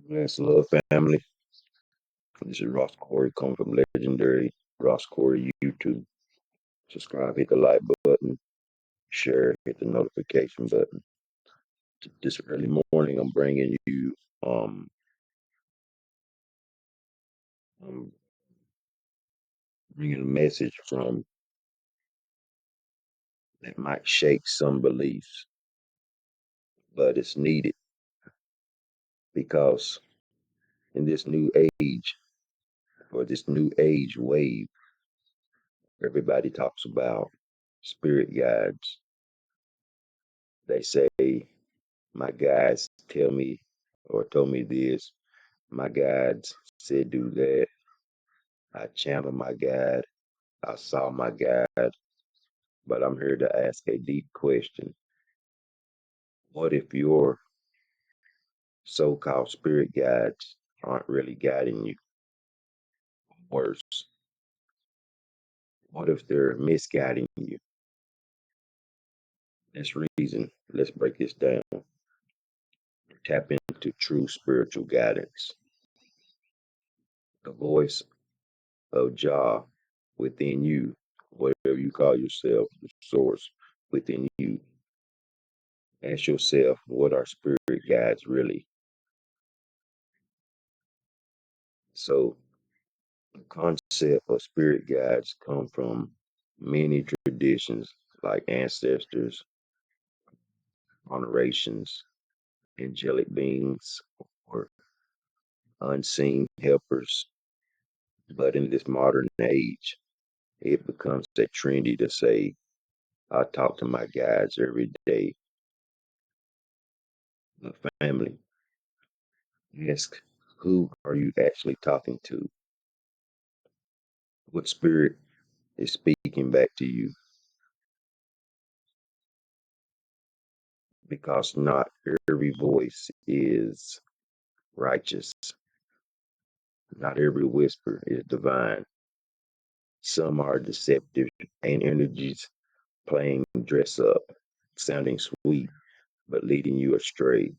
Bless love family. This is Ras Cory coming from legendary Ras Cory YouTube. Subscribe, hit the like button, share, hit the notification button. This early morning, um, I'm bringing a message from that might shake some beliefs, but it's needed because in this new age or this new age wave, everybody talks about spirit guides. They say my guides tell me or told me this. My guides said do that. I channeled my guide. I saw my guide. But I'm here to ask a deep question. What if your so-called spirit guides aren't really guiding you? Worse, what if they're misguiding you? Let's reason. Let's break this down. Tap into true spiritual guidance. The voice of Jah within you, whatever you call yourself, the source within you. Ask yourself, what are spirit guides really? So, the concept of spirit guides come from many traditions like ancestors, honorations, angelic beings, or unseen helpers. But in this modern age, it becomes a trendy to say, I talk to my guides every day. The family, ask, who are you actually talking to? What spirit is speaking back to you? Because not every voice is righteous. Not every whisper is divine. Some are deceptive and energies playing dress up, sounding sweet, but leading you astray.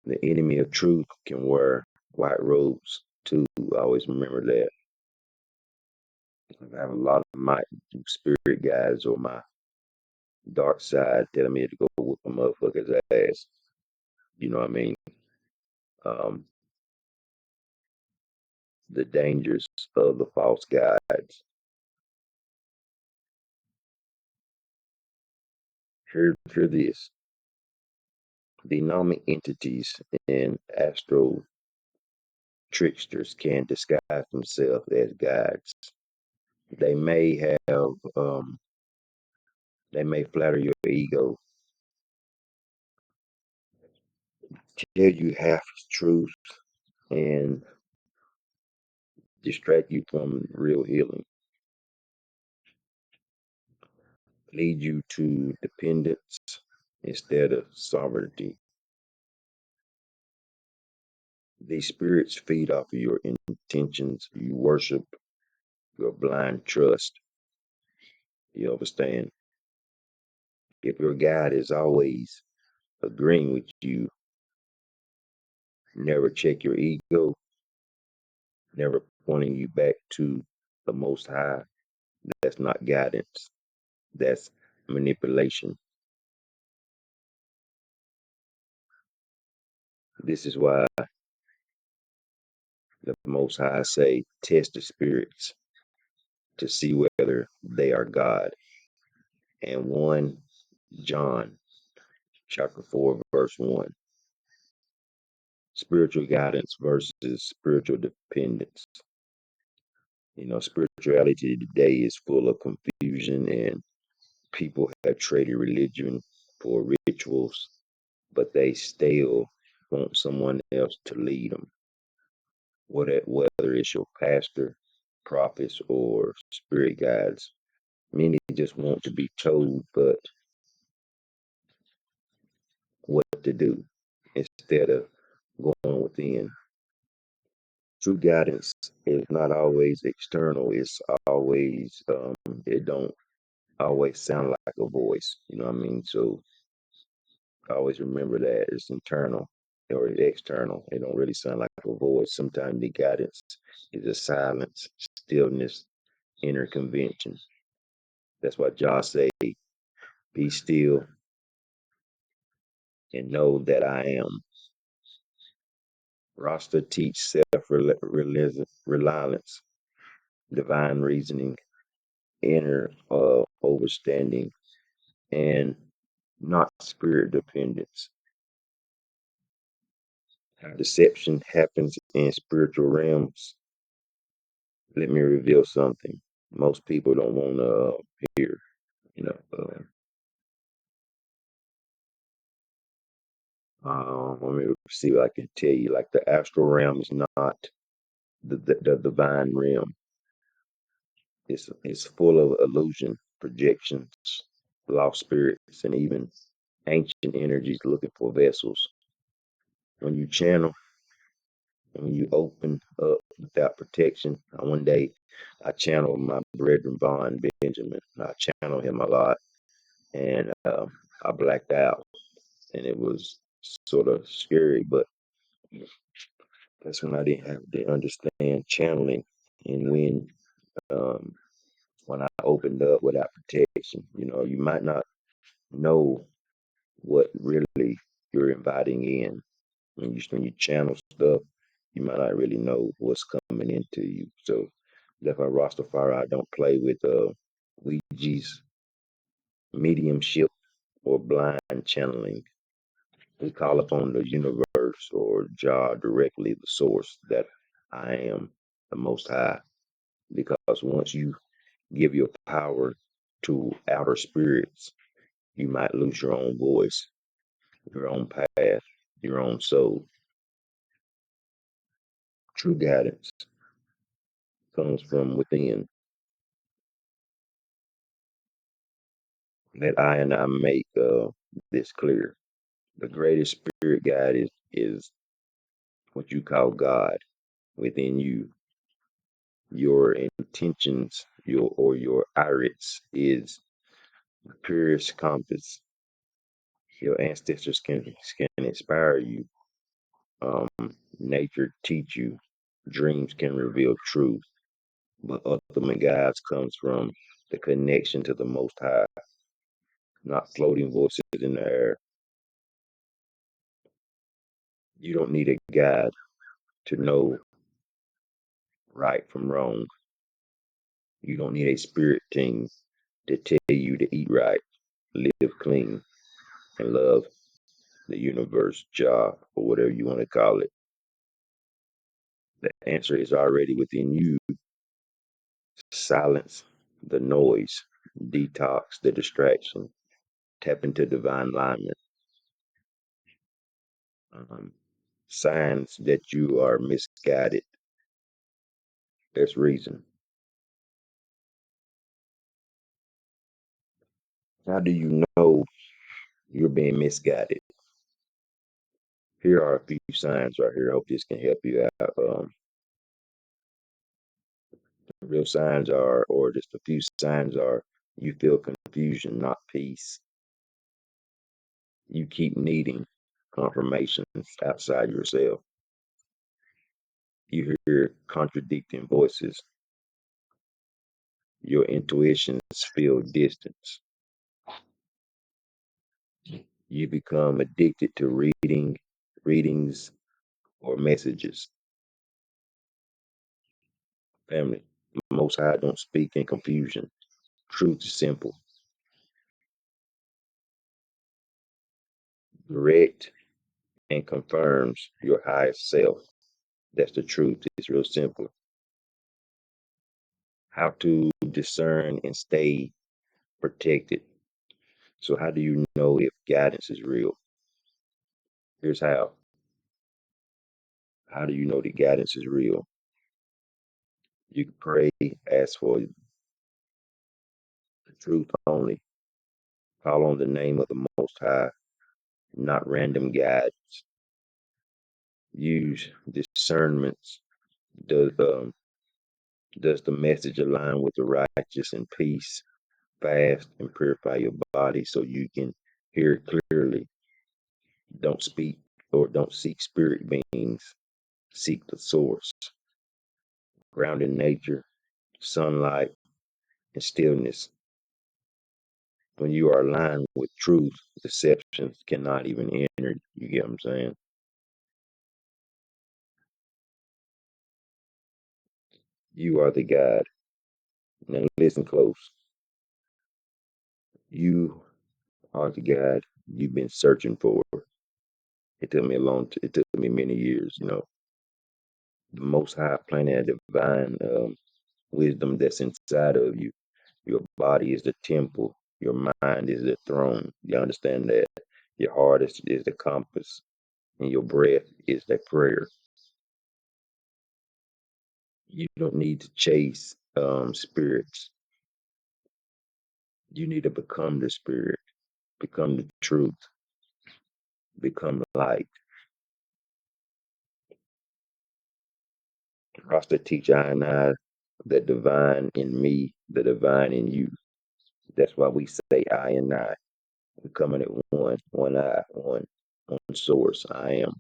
The enemy of truth can wear white robes too. Always remember that. I have a lot of my spirit guides or my dark side telling me to go whoop a motherfucker's ass. You know what I mean? Um, the dangers of the false guides. Hear this. Demonic entities and astral tricksters can disguise themselves as guides. They may have, they may flatter your ego, tell you half truth, and distract you from real healing, lead you to dependence instead of sovereignty. These spirits feed off of your intentions. You worship your blind trust. You understand? If your guide is always agreeing with you, never check your ego, never pointing you back to the Most High, that's not guidance. That's manipulation. This is why the Most High say, test the spirits to see whether they are God. And 1 John chapter 4, verse 1. Spiritual guidance versus spiritual dependence. You know, spirituality today is full of confusion and people have traded religion for rituals, but they still want someone else to lead them. Whether it's your pastor, prophets, or spirit guides, many just want to be told but what to do instead of going within. True guidance is not always external. It's always it don't always sound like a voice. You know what I mean? So always remember that it's internal. or external. It don't really sound like a voice. Sometimes the guidance is a silence, stillness, inner convention. That's why Jah say, "Be still and know that I am." Rasta teach self-reliance, divine reasoning, inner overstanding, and not spirit dependence. How deception happens in spiritual realms. Let me reveal something most people don't want to hear. You know, let me see what I can tell you. Like the astral realm is not the divine realm. It's full of illusion, projections, lost spirits, and even ancient energies looking for vessels. When you channel, when you open up without protection, one day I channeled my brethren Vaughn Benjamin. I channeled him a lot, and I blacked out, and it was sort of scary, but that's when I didn't have to understand channeling, and um, when I opened up without protection, you might not know what really you're inviting in when you channel stuff. You might not really know what's coming into you. So that's why Rastafari I don't play with Ouija's mediumship or blind channeling. We call upon the universe or Jah directly, the source that I am, the Most High. Because once you give your power to outer spirits, you might lose your own voice, your own path, your own soul. True guidance comes from within. That I and I make this clear. The greatest spirit guide is what you call God within you. Your intentions, your iris is the purest compass. Your ancestors can inspire you. Um, Nature teach you. Dreams can reveal truth, but ultimate guidance comes from the connection to the Most High, not floating voices in the air. You don't need a guide to know right from wrong. You don't need a spirit team to tell you to eat right, live clean, and love the universe, Jah, or whatever you want to call it. The answer is already within you. Silence the noise, detox the distraction, tap into divine alignment. Um, Signs that you are misguided. There's reason. How do you know you're being misguided? Here are a few signs right here. I hope this can help you out. The real signs are, or just a few signs are, you feel confusion, not peace. You keep needing confirmations outside yourself. You hear contradicting voices. Your intuitions feel distance. You become addicted to readings, or messages. Family, Most High don't speak in confusion. Truth is simple, direct, and confirms your highest self. That's the truth. It's real simple. How to discern and stay protected. So, how do you know if guidance is real? Here's how. How do you know the guidance is real? You can pray, ask for the truth only. Call on the name of the Most High, not random guides. Use discernments. Does does the message align with the righteous and peace? Fast and purify your body so you can hear clearly. Don't speak or don't seek spirit beings, seek the source. Ground in nature, sunlight, and stillness. When you are aligned with truth, deceptions cannot even enter. You get what I'm saying? You are the guide. Now listen close. You are the guide you've been searching for. It took me it took me many years, The Most High planted a divine wisdom that's inside of you. Your body is the temple. Your mind is the throne. You understand that? Your heart is the compass, and your breath is the prayer. You don't need to chase spirits. You need to become the spirit, become the truth, become light. Rasta teach I and I the divine in me, the divine in you. That's why we say I and I. We're coming at one eye, one source. I am.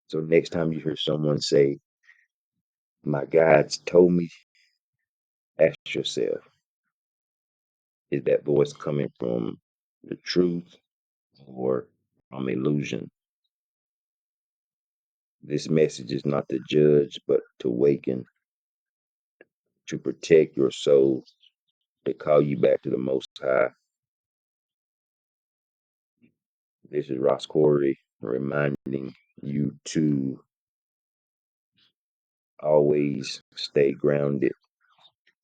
So next time you hear someone say, my guides told me, ask yourself, is that voice coming from the truth or from illusion? This message is not to judge, but to awaken, to protect your soul, to call you back to the Most High. This is Ras Cory reminding you to always stay grounded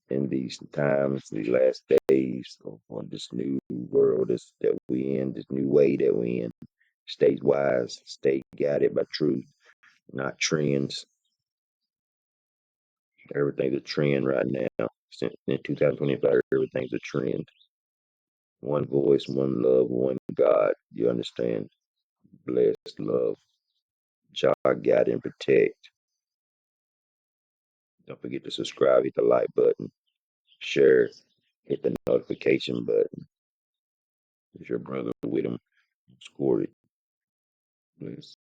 in these times, these last days, on this new world that we in, this new way that we in. Stay wise, stay guided by truth, not trends. Everything's a trend right now. In 2025, everything's a trend. One voice, one love, one God. You understand? Bless, love, Jah, guide, and protect. Don't forget to subscribe, hit the like button, share, hit the notification button. It's your brother with him, Ras Cory. Bless.